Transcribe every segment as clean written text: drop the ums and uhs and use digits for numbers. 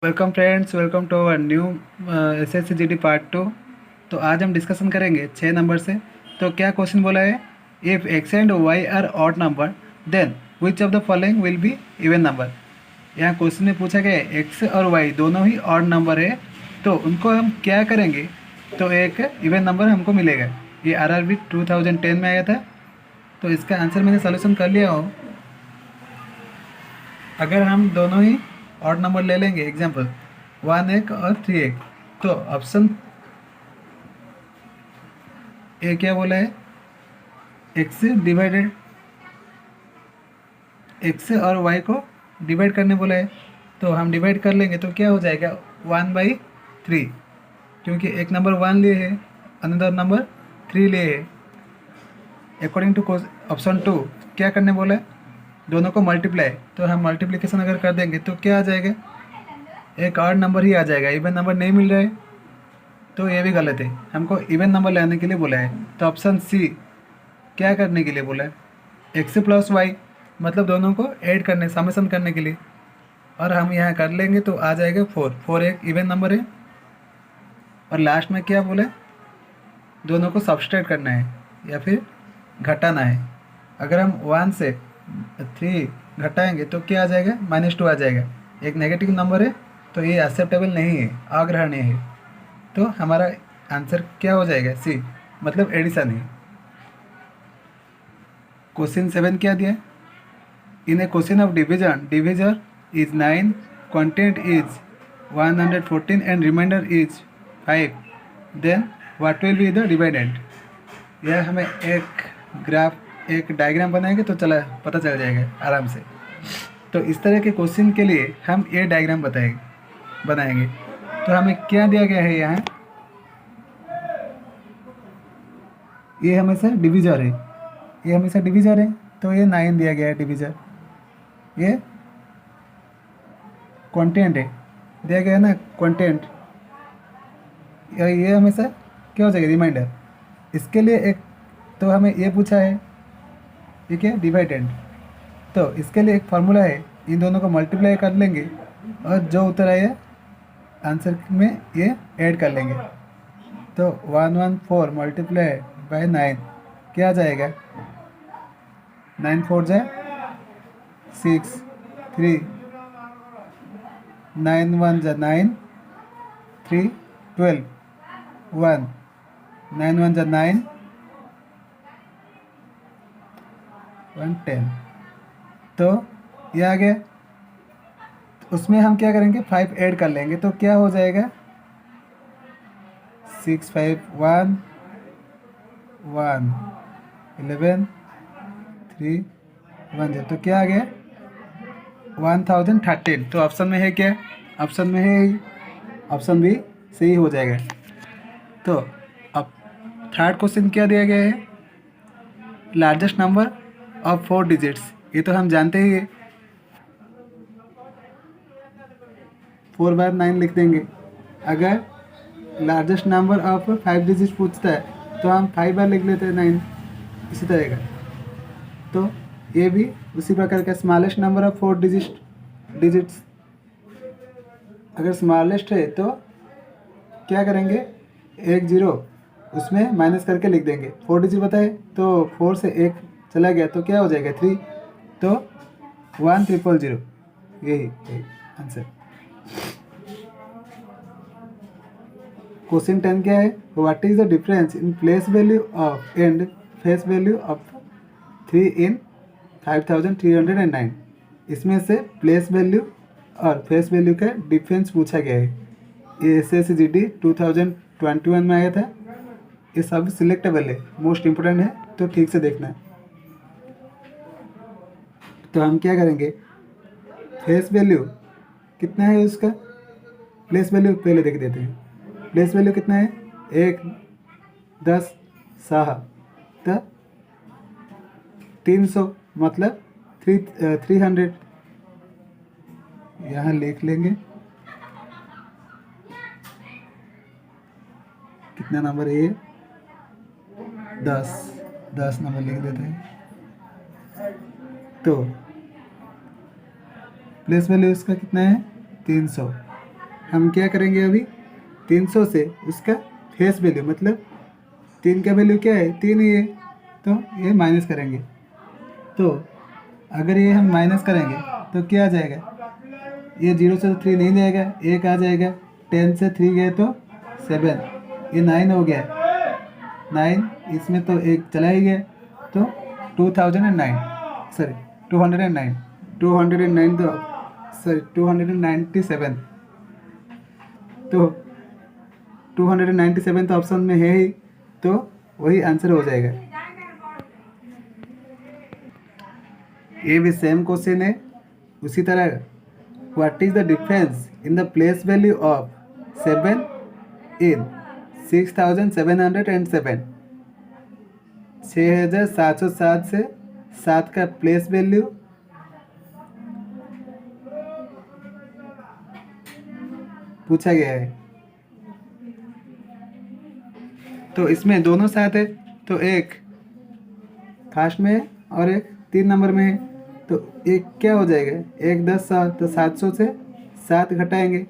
Welcome friends, welcome to our new S S C G D part 2। तो आज हम discussion करेंगे 6 number से। तो क्या क्वेश्चन बोला है, if X and Y are odd number then which of the following will be even number. यहाँ क्वेश्चन में पूछा गया है एक्स और वाई दोनों ही ऑड नंबर है, तो उनको हम क्या करेंगे तो एक इवन नंबर हमको मिलेगा। ये RRB 2010 में आया था। तो इसका आंसर मैंने सोल्यूशन कर लिया हो। अगर हम दोनों ही ऑड नंबर ले लेंगे, एग्जांपल 1 एक और 3 एक, तो ऑप्शन ए क्या बोला है, एक्स डिवाइडेड, एक्स और वाई को डिवाइड करने बोला है। तो हम डिवाइड कर लेंगे तो क्या हो जाएगा 1/3, क्योंकि एक नंबर 1 लिए है, अनदर नंबर 3 लिए है। अकॉर्डिंग टू ऑप्शन 2 क्या करने बोला है, दोनों को मल्टीप्लाई। तो हम मल्टीप्लिकेशन अगर कर देंगे तो क्या आ जाएगा, एक ऑड नंबर ही आ जाएगा, इवन नंबर नहीं मिल रहा है। तो ये भी गलत है, हमको इवन नंबर लाने के लिए बोला है। तो ऑप्शन सी क्या करने के लिए बोला है, एक्स प्लस वाई, मतलब दोनों को ऐड करने, समेशन करने के लिए। और हम यहाँ कर लेंगे तो आ जाएगा 4 एक इवन नंबर है। और लास्ट में क्या बोले, दोनों को सब्सट्रैक्ट करना है या फिर घटाना है। अगर हम 1 से 3 घटाएंगे तो क्या आ जाएगा, -2 आ जाएगा। एक नेगेटिव नंबर है तो ये एक्सेप्टेबल नहीं है, अग्रहणीय है। तो हमारा आंसर क्या हो जाएगा, सी, मतलब एडिशन है। क्वेश्चन 7 क्या दिया, in a question of division divisor is 9, content is 114 and remainder is 5, then what will be the dividend. यह हमें एक ग्राफ, एक डायग्राम बनाएंगे तो चला पता चल जाएगा आराम से। तो इस तरह के क्वेश्चन के लिए हम ये डायग्राम बनाएंगे। तो हमें क्या दिया गया है यहाँ, ये हमेशा डिवीजर है, ये हमेशा डिवीजर है। तो ये 9 दिया गया है डिवीजर, ये कंटेंट है, दिया गया है ना कंटेंट। ये हमेशा क्या हो जाएगा, रिमाइंडर। इसके लिए एक, तो हमें ये पूछा है, ठीक है, डिवाइडेंड। तो इसके लिए एक फार्मूला है, इन दोनों को मल्टीप्लाई कर लेंगे और जो उत्तर आए आंसर में ये ऐड कर लेंगे। तो 114 मल्टीप्लाई बाय 9 क्या आ जाएगा, 9 4 जाए 6, 3 9 1 जा 9, 3 12 1 9 1 जा 9 1 10। तो ये आ गया। उसमें हम क्या करेंगे, 5 ऐड कर लेंगे तो क्या हो जाएगा, 6 5 1 1 11 3 1 0। तो क्या आ गया 1013। तो ऑप्शन में है क्या, ऑप्शन में है, ऑप्शन भी सही हो जाएगा। तो अब थर्ड क्वेश्चन क्या दिया गया है, लार्जेस्ट नंबर ऑफ 4 डिजिट्स। ये तो हम जानते ही है, 4/9 लिख देंगे। अगर लार्जेस्ट नंबर ऑफ 5 डिजिट पूछता है तो हम 5 बार लिख लेते हैं 9, इसी तरह का। तो ये भी उसी प्रकार का स्मॉलेस्ट नंबर ऑफ 4 डिजिट्स। अगर स्मॉलेस्ट है तो क्या करेंगे, 1 0 उसमें माइनस करके लिख देंगे। 4 डिजिट बताए तो 4 से 1 चला गया तो क्या हो जाएगा 3, तो 1000, यही आंसर। क्वेश्चन 10 क्या है, what is the difference in place value of and face value of 3 इन 5309। इसमें से प्लेस वैल्यू और फेस वैल्यू का डिफरेंस पूछा गया है। ये SSCGD 2021 में आया था। ये सब सिलेक्टेबल है, मोस्ट इम्पोर्टेंट है, तो ठीक से देखना है। तो हम क्या करेंगे, फेस वैल्यू कितना है उसका, प्लेस वैल्यू पहले देख देते हैं। प्लेस वैल्यू कितना है, 1 10 6, तो 300 मतलब 300 यहाँ लिख लेंगे। कितना नंबर है ये, 10 नंबर लिख देते हैं। तो प्लेस वैल्यू इसका कितना है 300। हम क्या करेंगे अभी 300 से उसका फेस वैल्यू मतलब 3 का वैल्यू क्या है 3 ही है, तो ये माइनस करेंगे। तो अगर ये हम माइनस करेंगे तो क्या आ जाएगा, ये 0 से तो 3 नहीं जाएगा, 1 आ जाएगा। 10 से 3 गए तो 7, ये 9 हो गया, 9 इसमें तो एक चला ही गया, तो 2009 सॉरी 209 209 तो सॉरी 297, तो 297 तो ऑप्शन में है ही, तो वही आंसर हो जाएगा। ये भी सेम क्वेश्चन है उसी तरह। What is the difference in the place value of 7 इन 6707? 6707 से 7 का प्लेस वैल्यू पूछा गया है। तो इसमें दोनों साथ है, तो एक फास्ट में है और एक 3 नंबर में है, तो एक क्या हो जाएगा, 1 10 7, तो 700 से 7 घटाएंगे,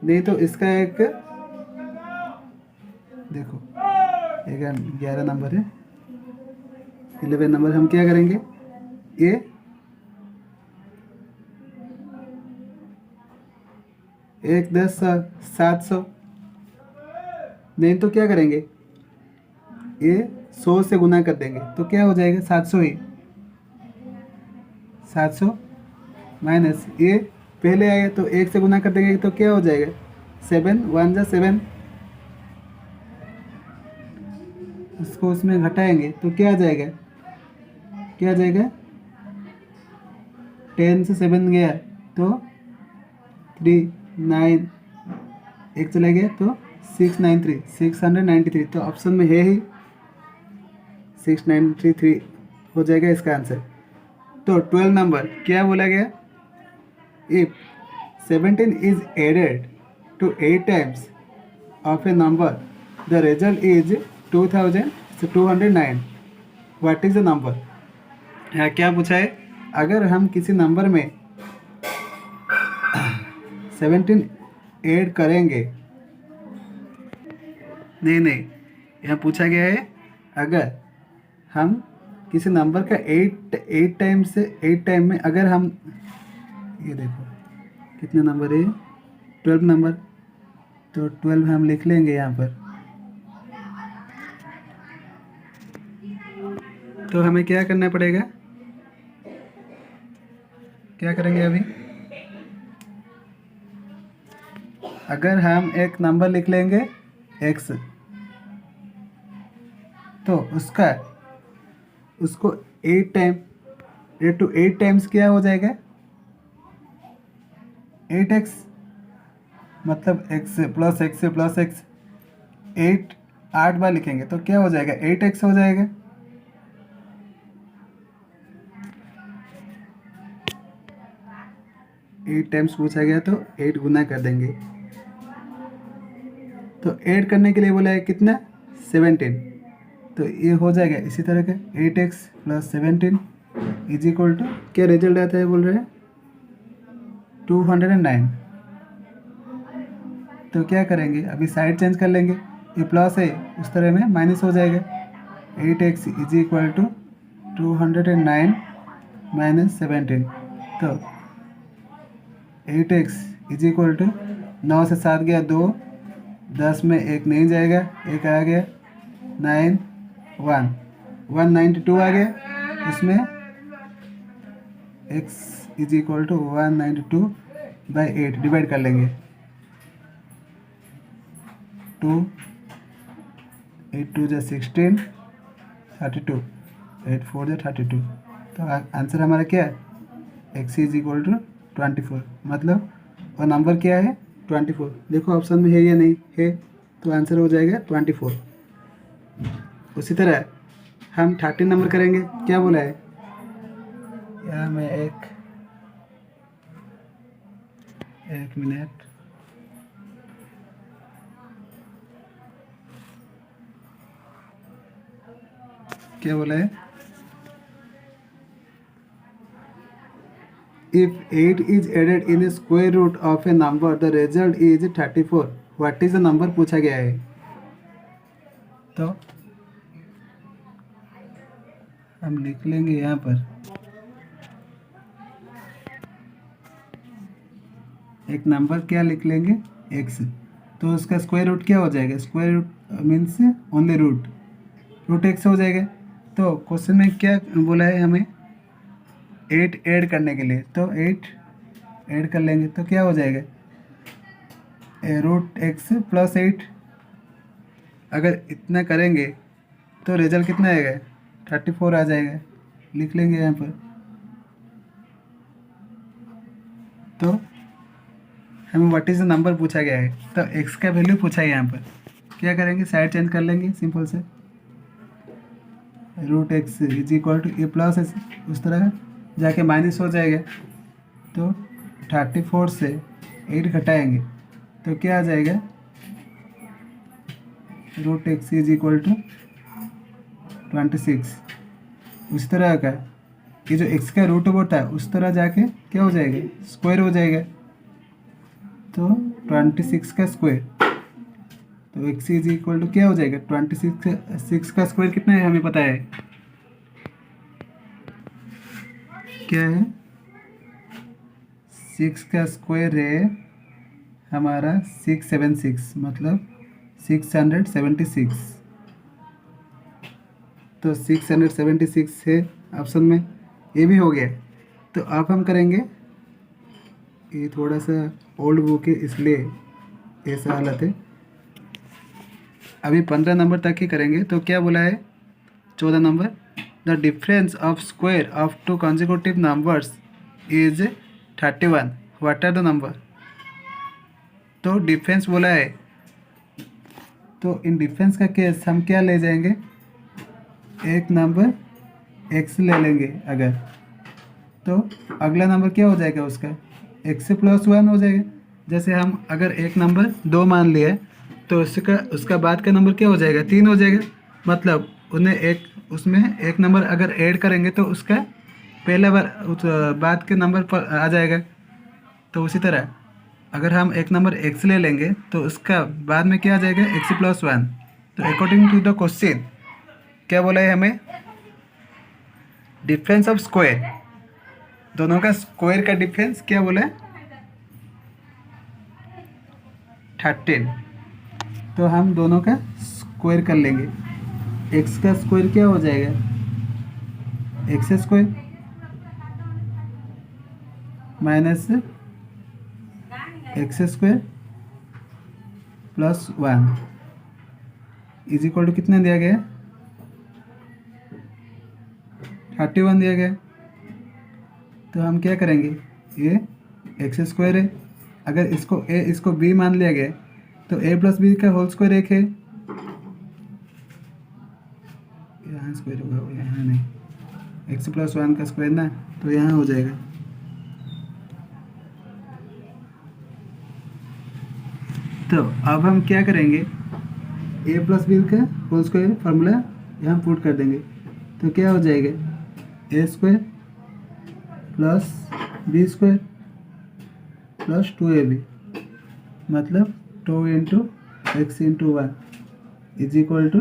नहीं तो इसका एक देखो 11 नंबर है, 11 नंबर हम क्या करेंगे, ये 1 10 700, नहीं तो क्या करेंगे, ये 100 से गुना कर देंगे, तो क्या हो जाएगा 700 ही, 700 माइनस ये पहले आएगा तो 1 से गुना कर देंगे, तो क्या हो जाएगा 7 1 जा 7, इसको उसमें घटाएंगे तो क्या आ जाएगा, क्या आ जाएगा 10 से 7 गया तो 3 9, एक चला गया तो 693 तो ऑप्शन में है ही 6933 हो जाएगा इसका आंसर। तो 12 नंबर क्या बोला गया, if 17 is added to 8 times of a number the result is 2209, what is the number. यहाँ क्या पूछा है, अगर हम किसी नंबर में 17 ऐड करेंगे, नहीं यहाँ पूछा गया है अगर हम किसी नंबर का 8 टाइम से 8 टाइम में अगर हम, ये देखो कितने नंबर है 12 नंबर, तो 12 हम लिख लेंगे यहाँ पर। तो हमें क्या करना पड़ेगा, क्या करेंगे अभी, अगर हम एक नंबर लिख लेंगे x, तो उसको 8 टाइम 8 to 8 टाइम्स क्या हो जाएगा 8x, मतलब x plus x plus x 8 बार लिखेंगे तो क्या हो जाएगा 8x हो जाएगा। एट टाइम्स पूछा गया तो 8 गुना कर देंगे, तो ऐड करने के लिए बोला है कितना 17, तो ये हो जाएगा इसी तरह का 8x plus 17 is equal to क्या रिजल्ट आता है बोल रहे हैं 209। तो क्या करेंगे अभी साइड चेंज कर लेंगे, ये प्लस है उस तरह में माइनस हो जाएगा, 8x is equal to 209 minus 17, तो 8x इज इक्वल टू 9 से 7 गया 2, 10 में 1 नहीं जाएगा, 1 आ गया 9 1 192 आ गया, इसमें x is equal to 192 by 8 divide कर लेंगे, 2 8 2 जा 16 32 8 4 जा 32, तो आंसर हमारा क्या है x इज इक्वल टू 24, मतलब और नंबर क्या है 24, देखो ऑप्शन में है या नहीं है, तो आंसर हो जाएगा 24। उसी तरह हम 13 नंबर करेंगे, क्या बोला है, यहाँ मैं एक मिनट, क्या बोला है, if 8 is added in square root of a number the result is 34, what is the number पूछा गया है। तो हम लिख लेंगे यहाँ पर एक नंबर क्या लिख लेंगे x, तो उसका स्क्वायर रूट क्या हो जाएगा, square root means only root x हो जाएगा। तो क्वेश्चन में क्या बोला है हमें 8 ऐड करने के लिए, तो 8 ऐड कर लेंगे तो क्या हो जाएगा रूट x प्लस 8। अगर इतना करेंगे तो रिजल्ट कितना आएगा 34 आ जाएगा, लिख लेंगे यहाँ पर। तो हमें व्हाट इज़ द नंबर पूछा गया है, तो x का वैल्यू पूछा है यहाँ पर। क्या करेंगे साइड चेंज कर लेंगे सिंपल से, root X is equal to A plus S, उस तरह जाके माइनस हो जाएगा। तो 34 से 8 घटाएंगे तो क्या आ जाएगा root X is equal to 26। उस तरह का ये जो x का रूट होता है उस तरह जाके क्या हो जाएगा स्क्वायर हो जाएगा। तो 26 का स्क्वायर, तो x इज इक्वल टू क्या हो जाएगा 26 का स्क्वायर कितना है हमें पता है क्या है, 6 का स्क्वायर है हमारा 676, मतलब 676। तो 676 है ऑप्शन में, ये भी हो गया। तो अब हम करेंगे, ये थोड़ा सा ओल्ड बुक है इसलिए ऐसा हालत है, अभी 15 नंबर तक ही करेंगे। तो क्या बोला है 14 number, the difference of square of two consecutive numbers is 31, what are the number. तो डिफरेंस बोला है, तो इन डिफरेंस का केस हम क्या ले जाएंगे, एक नंबर x ले लेंगे अगर, तो अगला नंबर क्या हो जाएगा उसका x प्लस 1 हो जाएगा। जैसे हम अगर एक नंबर 2 मान लिया तो उसका बाद का नंबर क्या हो जाएगा 3 हो जाएगा, मतलब उन्हें उसमें एक नंबर अगर ऐड करेंगे तो उसका पहला बार उस बाद के नंबर पर आ जाएगा। तो उसी तरह अगर हम एक नंबर x ले लेंगे तो उसका बाद में क्या आ जाएगा x प्लस 1। तो अकॉर्डिंग टू द क्वेश्चन क्या बोला है हमें, डिफरेंस ऑफ स्क्वायर, दोनों का स्क्वायर का डिफरेंस क्या बोला है 13। तो हम दोनों का स्क्वायर कर लेंगे, x का स्क्वायर क्या हो जाएगा X square minus X square plus 1 is equal to कितना दिया गया 31 दिया गया। तो हम क्या करेंगे, ये एक्स स्क्वायर है, अगर इसको a इसको b मान लिया गया तो a प्लस बी का होल स्क्वायर 1 है, यहाँ स्क्वायर होगा यहाँ नहीं, एक्स प्लस 1 का स्क्वायर ना, तो यहाँ हो जाएगा। तो अब हम क्या करेंगे, a प्लस बी का होल स्क्वायर फार्मूला यहाँ पुट कर देंगे, तो क्या हो जाएगा a square plus B square plus 2ab, मतलब 2 into X into 1 is equal to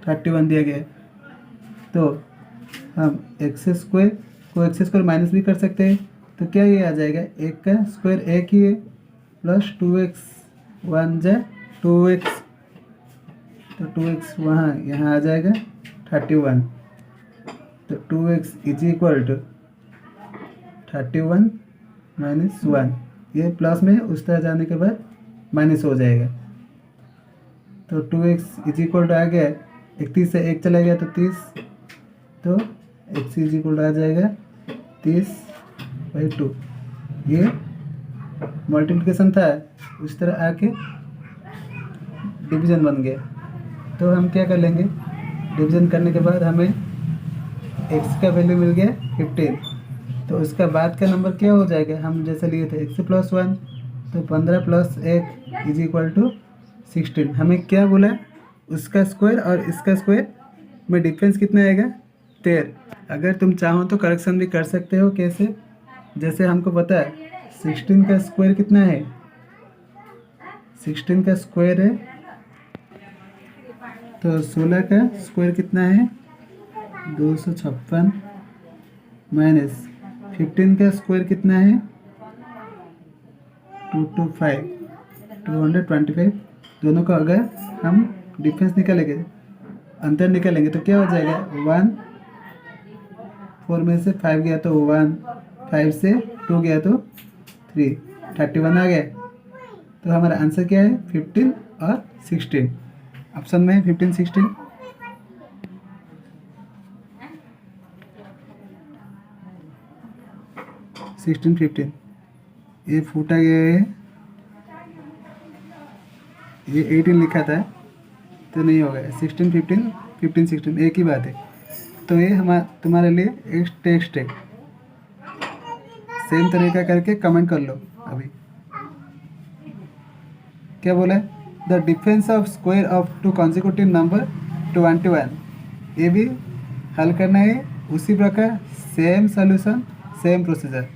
31 दिया गया है। तो हम एक्स स्क्वायर को एक्स स्क्वायर माइनस भी कर सकते हैं, तो क्या ये आ जाएगा एक का स्क्वायर एक ही है प्लस 2x 1 जा 2x, तो 2x वहाँ यहाँ आ जाएगा 31। तो 2x is equal to 31 minus 1, ये प्लस में उस तरह जाने के बाद माइनस हो जाएगा। तो 2x इज इक्वल टू आ गया 31 से 1 चला गया तो 30, तो x इज इक्वल टू आ जाएगा 30/2। ये मल्टीप्लिकेशन था, उस तरह आके डिवीज़न बन गया। तो हम क्या कर लेंगे, डिवीज़न करने के बाद हमें x का वैल्यू मिल गया 15, तो उसका बाद का नंबर क्या हो जाएगा, हम जैसे लिए थे x प्लस 1, तो 15 प्लस 1 इज इक्वल टू 16। हमें क्या बोला, उसका स्क्वायर और इसका स्क्वायर में डिफरेंस कितना आएगा 13। अगर तुम चाहो तो करेक्शन भी कर सकते हो, कैसे जैसे हमको पता है 16 का स्क्वायर कितना है, 16 का स्क्वायर है, तो 16 का स्क्वायर कितना है 256 माइनस 15 का स्क्वायर कितना है 225 दोनों का अगर हम डिफरेंस निकालेंगे, अंतर निकालेंगे तो क्या हो जाएगा 1 4 में से 5 गया तो 1, 5 से 2 गया तो 3, 31 आ गया। तो हमारा आंसर क्या है 15 और 16, ऑप्शन में 15 16। सिक्सटीन 15 ये फूटा गया है, ये 18 लिखा था तो नहीं होगा, 16 15 15 16 एक ही बात है। तो ये तुम्हारे लिए एक टेक्स्ट है, सेम तरीका करके कमेंट कर लो। अभी क्या बोला है, the difference of square of two consecutive number 21, ये भी हल करना है उसी प्रकार, सेम सोल्यूशन सेम प्रोसीजर।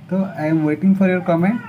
तो I am waiting for your comment.